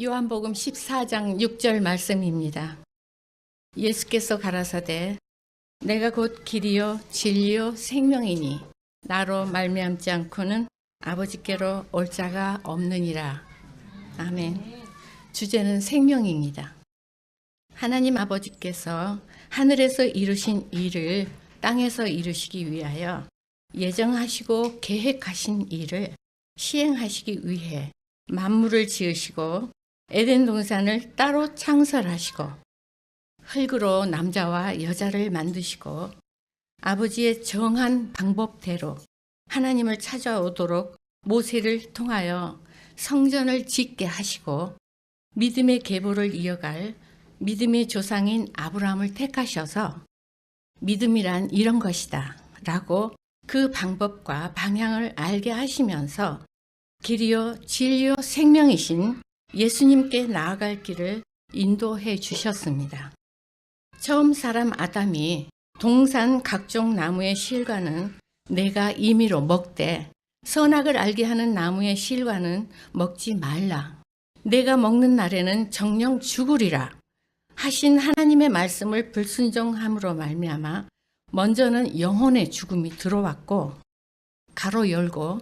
요한복음 14장 6절 말씀입니다. 예수께서 가라사대 내가 곧 길이요 진리요 생명이니 나로 말미암지 않고는 아버지께로 올 자가 없느니라. 아멘. 주제는 생명입니다. 하나님 아버지께서 하늘에서 이루신 일을 땅에서 이루시기 위하여 예정하시고 계획하신 일을 시행하시기 위해 만물을 지으시고 에덴 동산을 따로 창설하시고 흙으로 남자와 여자를 만드시고 아버지의 정한 방법대로 하나님을 찾아오도록 모세를 통하여 성전을 짓게 하시고 믿음의 계보를 이어갈 믿음의 조상인 아브라함을 택하셔서 믿음이란 이런 것이다 라고 그 방법과 방향을 알게 하시면서 길이요 진리요 생명이신 예수님께 나아갈 길을 인도해 주셨습니다. 처음 사람 아담이 동산 각종 나무의 실과는 내가 임의로 먹되 선악을 알게 하는 나무의 실과는 먹지 말라. 내가 먹는 날에는 정녕 죽으리라 하신 하나님의 말씀을 불순종함으로 말미암아 먼저는 영혼의 죽음이 들어왔고 가로 열고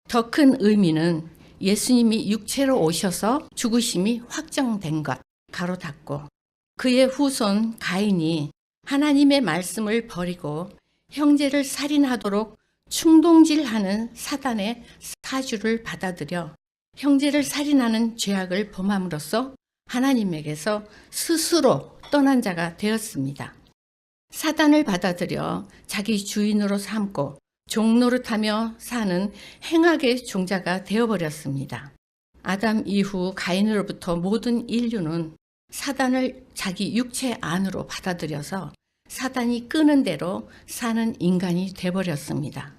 더 큰 의미는 예수님이 육체로 오셔서 죽으심이 확정된 것 가로 닫고 그의 후손 가인이 하나님의 말씀을 버리고 형제를 살인하도록 충동질하는 사단의 사주를 받아들여 형제를 살인하는 죄악을 범함으로써 하나님에게서 스스로 떠난 자가 되었습니다. 사단을 받아들여 자기 주인으로 삼고 종노릇하며 사는 행악의 종자가 되어버렸습니다. 아담 이후 가인으로부터 모든 인류는 사단을 자기 육체 안으로 받아들여서 사단이 끄는 대로 사는 인간이 되어버렸습니다.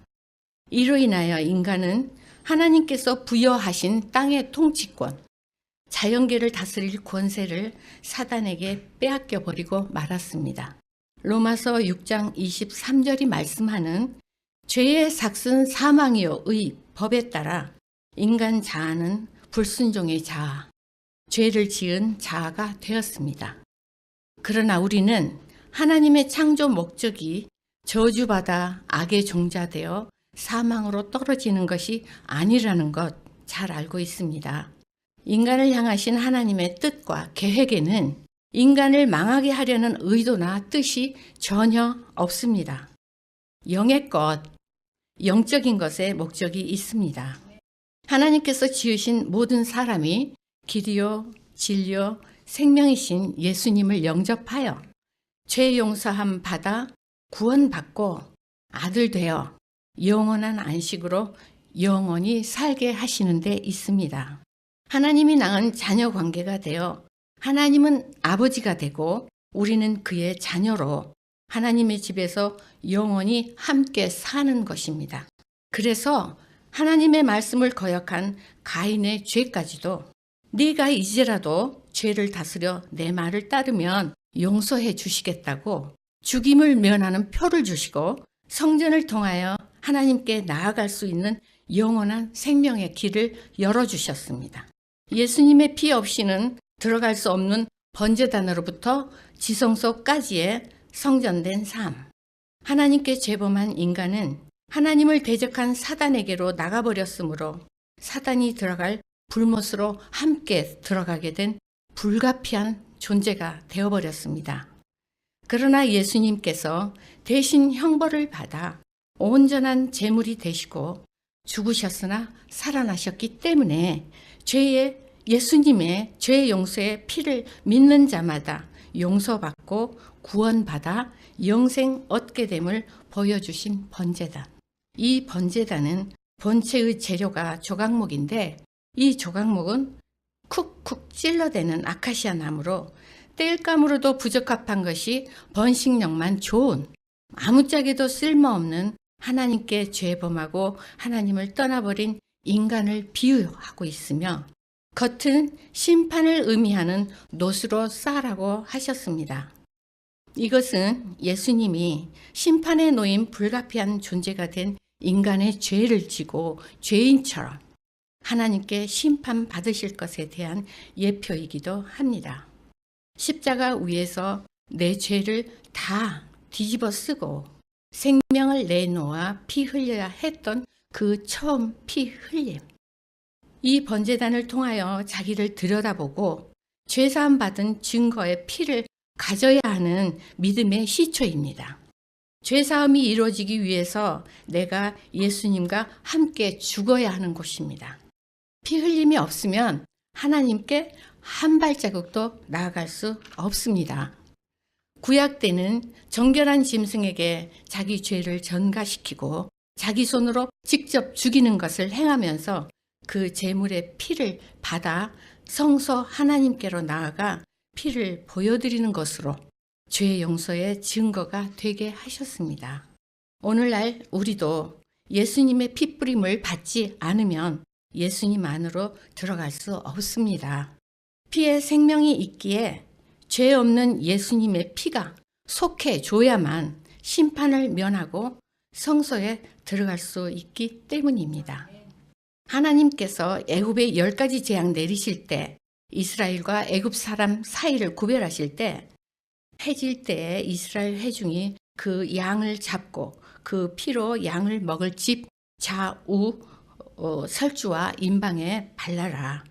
이로 인하여 인간은 하나님께서 부여하신 땅의 통치권, 자연계를 다스릴 권세를 사단에게 빼앗겨 버리고 말았습니다. 로마서 6장 23절이 말씀하는 죄의 삭은 사망이요의 법에 따라 인간 자아는 불순종의 자아, 죄를 지은 자아가 되었습니다. 그러나 우리는 하나님의 창조 목적이 저주받아 악의 종자되어 사망으로 떨어지는 것이 아니라는 것 잘 알고 있습니다. 인간을 향하신 하나님의 뜻과 계획에는 인간을 망하게 하려는 의도나 뜻이 전혀 없습니다. 영의 것, 영적인 것에 목적이 있습니다. 하나님께서 지으신 모든 사람이 길이요, 진리요, 생명이신 예수님을 영접하여 죄 용서함 받아 구원받고 아들 되어 영원한 안식으로 영원히 살게 하시는 데 있습니다. 하나님이 낳은 자녀 관계가 되어 하나님은 아버지가 되고 우리는 그의 자녀로 하나님의 집에서 영원히 함께 사는 것입니다. 그래서 하나님의 말씀을 거역한 가인의 죄까지도 네가 이제라도 죄를 다스려 내 말을 따르면 용서해 주시겠다고 죽임을 면하는 표를 주시고 성전을 통하여 하나님께 나아갈 수 있는 영원한 생명의 길을 열어주셨습니다. 예수님의 피 없이는 들어갈 수 없는 번제단으로부터 지성소까지의 성전된 삶. 하나님께 죄범한 인간은 하나님을 대적한 사단에게로 나가버렸으므로 사단이 들어갈 불못으로 함께 들어가게 된 불가피한 존재가 되어버렸습니다. 그러나 예수님께서 대신 형벌을 받아 온전한 제물이 되시고 죽으셨으나 살아나셨기 때문에 예수님의 죄 용서의 피를 믿는 자마다 용서받고 구원받아 영생 얻게 됨을 보여주신 번제단. 이 번제단은 번체의 재료가 조각목인데 이 조각목은 쿡쿡 찔러대는 아카시아 나무로 땔감으로도 부적합한 것이 번식력만 좋은 아무짝에도 쓸모없는 하나님께 죄범하고 하나님을 떠나버린 인간을 비유하고 있으며 겉은 심판을 의미하는 놋으로 쌓으라고 하셨습니다. 이것은 예수님이 심판에 놓인 불가피한 존재가 된 인간의 죄를 지고 죄인처럼 하나님께 심판받으실 것에 대한 예표이기도 합니다. 십자가 위에서 내 죄를 다 뒤집어 쓰고 생명을 내놓아 피 흘려야 했던 그 처음 피 흘림. 이 번제단을 통하여 자기를 들여다보고 죄사함 받은 증거의 피를 가져야 하는 믿음의 시초입니다. 죄사함이 이루어지기 위해서 내가 예수님과 함께 죽어야 하는 곳입니다. 피 흘림이 없으면 하나님께 한 발자국도 나아갈 수 없습니다. 구약 때는 정결한 짐승에게 자기 죄를 전가시키고 자기 손으로 직접 죽이는 것을 행하면서 그 제물의 피를 받아 성소 하나님께로 나아가 피를 보여드리는 것으로 죄 용서의 증거가 되게 하셨습니다. 오늘날 우리도 예수님의 피뿌림을 받지 않으면 예수님 안으로 들어갈 수 없습니다. 피에 생명이 있기에 죄 없는 예수님의 피가 속해줘야만 심판을 면하고 성소에 들어갈 수 있기 때문입니다. 하나님께서 애굽에 10가지 재앙 내리실 때 이스라엘과 애굽 사람 사이를 구별하실 때 해질 때에 이스라엘 회중이 그 양을 잡고 그 피로 양을 먹을 집 좌우 설주와 임방에 발라라.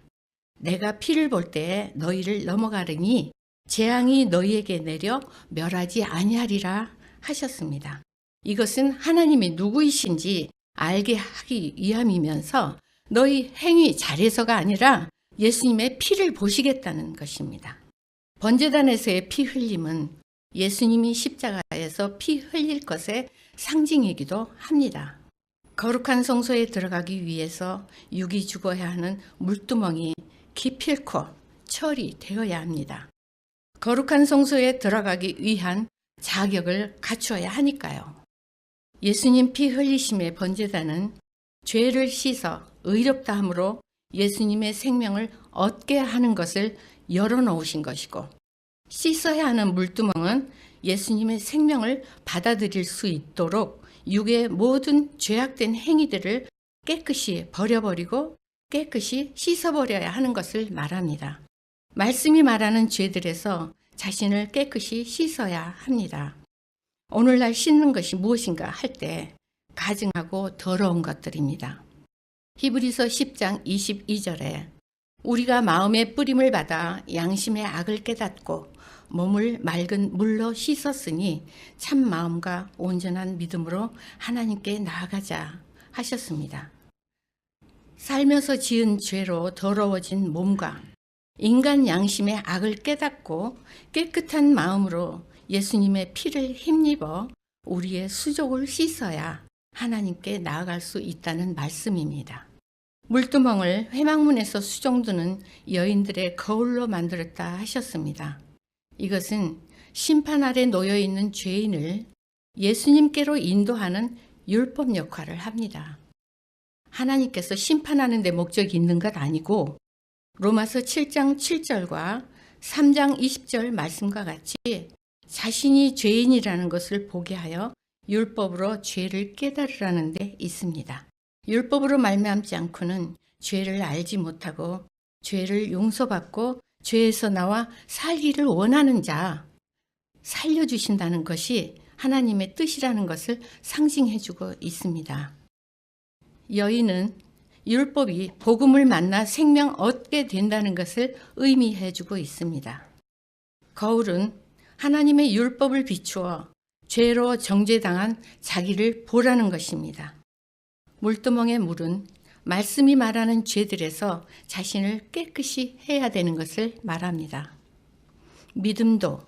내가 피를 볼 때에 너희를 넘어가르니 재앙이 너희에게 내려 멸하지 아니하리라 하셨습니다. 이것은 하나님이 누구이신지 알게 하기 위함이면서 너희 행위 잘해서가 아니라 예수님의 피를 보시겠다는 것입니다. 번제단에서의 피 흘림은 예수님이 십자가에서 피 흘릴 것의 상징이기도 합니다. 거룩한 성소에 들어가기 위해서 육이 죽어야 하는 물두멍이 기필코 처리되어야 합니다. 거룩한 성소에 들어가기 위한 자격을 갖추어야 하니까요. 예수님 피 흘리심의 번제단은 죄를 씻어 의롭다 함으로 예수님의 생명을 얻게 하는 것을 열어놓으신 것이고, 씻어야 하는 물두멍은 예수님의 생명을 받아들일 수 있도록 육의 모든 죄악된 행위들을 깨끗이 버려버리고 깨끗이 씻어버려야 하는 것을 말합니다. 말씀이 말하는 죄들에서 자신을 깨끗이 씻어야 합니다. 오늘날 씻는 것이 무엇인가 할 때 가증하고 더러운 것들입니다. 히브리서 10장 22절에 우리가 마음의 뿌림을 받아 양심의 악을 깨닫고 몸을 맑은 물로 씻었으니 참 마음과 온전한 믿음으로 하나님께 나아가자 하셨습니다. 살면서 지은 죄로 더러워진 몸과 인간 양심의 악을 깨닫고 깨끗한 마음으로 예수님의 피를 힘입어 우리의 수족을 씻어야 하나님께 나아갈 수 있다는 말씀입니다. 물두멍을 회막문에서 수종드는 여인들의 거울로 만들었다 하셨습니다. 이것은 심판 아래 놓여있는 죄인을 예수님께로 인도하는 율법 역할을 합니다. 하나님께서 심판하는 데 목적이 있는 것 아니고 로마서 7장 7절과 3장 20절 말씀과 같이 자신이 죄인이라는 것을 보게 하여 율법으로 죄를 깨달으라는 데 있습니다. 율법으로 말미암지 않고는 죄를 알지 못하고 죄를 용서받고 죄에서 나와 살기를 원하는 자 살려주신다는 것이 하나님의 뜻이라는 것을 상징해주고 있습니다. 여인은 율법이 복음을 만나 생명 얻게 된다는 것을 의미해주고 있습니다. 거울은 하나님의 율법을 비추어 죄로 정죄당한 자기를 보라는 것입니다. 물두멍의 물은 말씀이 말하는 죄들에서 자신을 깨끗이 해야 되는 것을 말합니다. 믿음도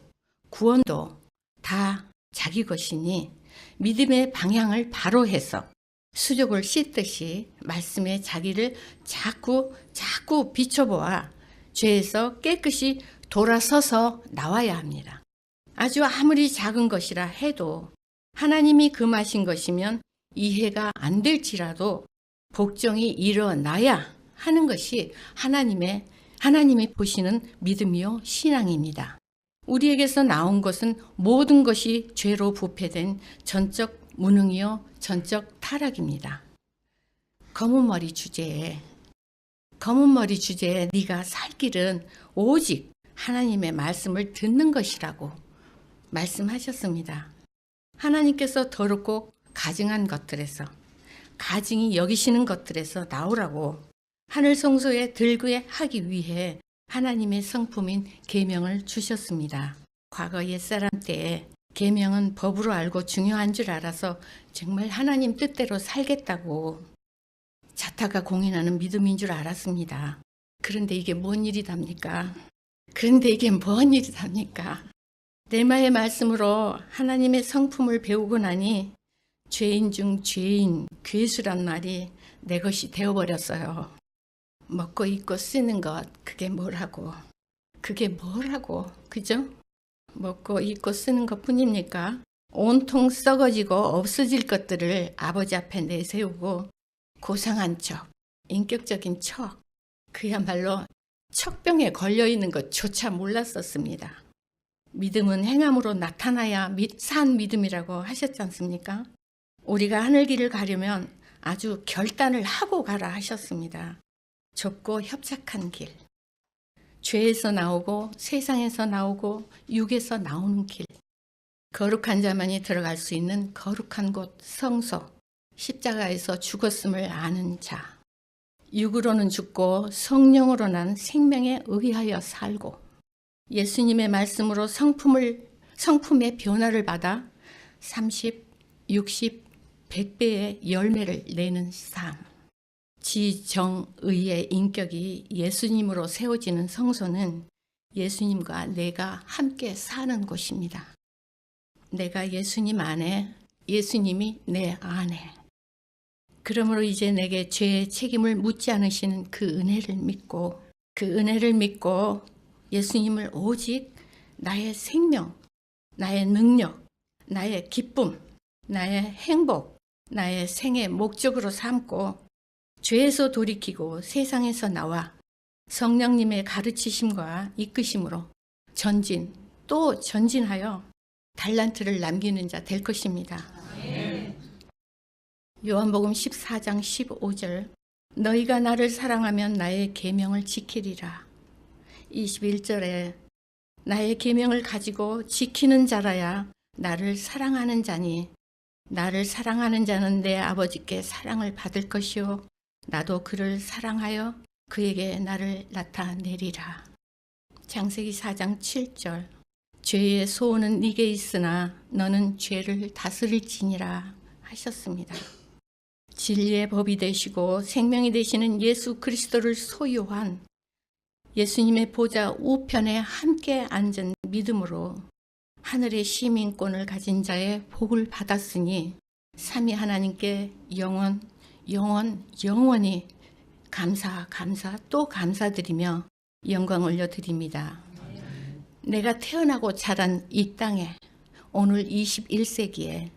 구원도 다 자기 것이니 믿음의 방향을 바로 해서 수족을 씻듯이 말씀에 자기를 자꾸 비춰보아 죄에서 깨끗이 돌아서서 나와야 합니다. 아주 아무리 작은 것이라 해도 하나님이 금하신 것이면 이해가 안 될지라도 복종이 일어나야 하는 것이 하나님이 보시는 믿음이요 신앙입니다. 우리에게서 나온 것은 모든 것이 죄로 부패된 전적 무능이요 전적 타락입니다. 검은 머리 주제에 검은 머리 주제에 네가 살 길은 오직 하나님의 말씀을 듣는 것이라고 말씀하셨습니다. 하나님께서 더럽고 가증한 것들에서, 가증이 여기시는 것들에서 나오라고 하늘 성소에 들게 하기 위해 하나님의 성품인 계명을 주셨습니다. 과거 옛사람 때에 계명은 법으로 알고 중요한 줄 알아서 정말 하나님 뜻대로 살겠다고 자타가 공인하는 믿음인 줄 알았습니다. 그런데 이게 뭔 일이답니까? 레마의 말씀으로 하나님의 성품을 배우고 나니 죄인 중 죄인, 괴수란 말이 내 것이 되어버렸어요. 먹고 입고 쓰는 것, 그게 뭐라고, 그죠? 먹고 입고 쓰는 것 뿐입니까? 온통 썩어지고 없어질 것들을 아버지 앞에 내세우고 고상한 척, 인격적인 척, 그야말로 척병에 걸려있는 것조차 몰랐었습니다. 믿음은 행함으로 나타나야 산 믿음이라고 하셨지 않습니까? 우리가 하늘길을 가려면 아주 결단을 하고 가라 하셨습니다. 좁고 협착한 길, 죄에서 나오고 세상에서 나오고 육에서 나오는 길, 거룩한 자만이 들어갈 수 있는 거룩한 곳 성소, 십자가에서 죽었음을 아는 자, 육으로는 죽고 성령으로는 생명에 의하여 살고 예수님의 말씀으로 성품의 변화를 받아 30, 60, 100배의 열매를 내는 삶. 지정의의 인격이 예수님으로 세워지는 성소는 예수님과 내가 함께 사는 곳입니다. 내가 예수님 안에, 예수님이 내 안에. 그러므로 이제 내게 죄의 책임을 묻지 않으시는 그 은혜를 믿고 예수님을 오직 나의 생명, 나의 능력, 나의 기쁨, 나의 행복, 나의 생의 목적으로 삼고 죄에서 돌이키고 세상에서 나와 성령님의 가르치심과 이끄심으로 또 전진하여 달란트를 남기는 자 될 것입니다. 요한복음 14장 15절 너희가 나를 사랑하면 나의 계명을 지키리라. 21절에 나의 계명을 가지고 지키는 자라야 나를 사랑하는 자니 나를 사랑하는 자는 내 아버지께 사랑을 받을 것이요 나도 그를 사랑하여 그에게 나를 나타내리라. 창세기 4장 7절 죄의 소원은 네게 있으나 너는 죄를 다스릴지니라 하셨습니다. 진리의 법이 되시고 생명이 되시는 예수 그리스도를 소유한 예수님의 보좌 우편에 함께 앉은 믿음으로 하늘의 시민권을 가진 자의 복을 받았으니 삼위 하나님께 영원히 감사 또 감사드리며 영광 올려드립니다. 내가 태어나고 자란 이 땅에 오늘 21세기에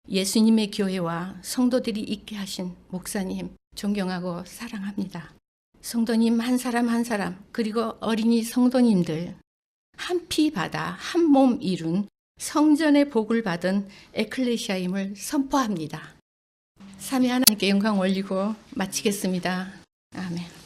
예수님의 교회와 성도들이 있게 하신 목사님 존경하고 사랑합니다. 성도님 한 사람 한 사람 그리고 어린이 성도님들 한 피 받아 한 몸 이룬 성전의 복을 받은 에클레시아임을 선포합니다. 삼위 하나님께 영광 올리고 마치겠습니다. 아멘.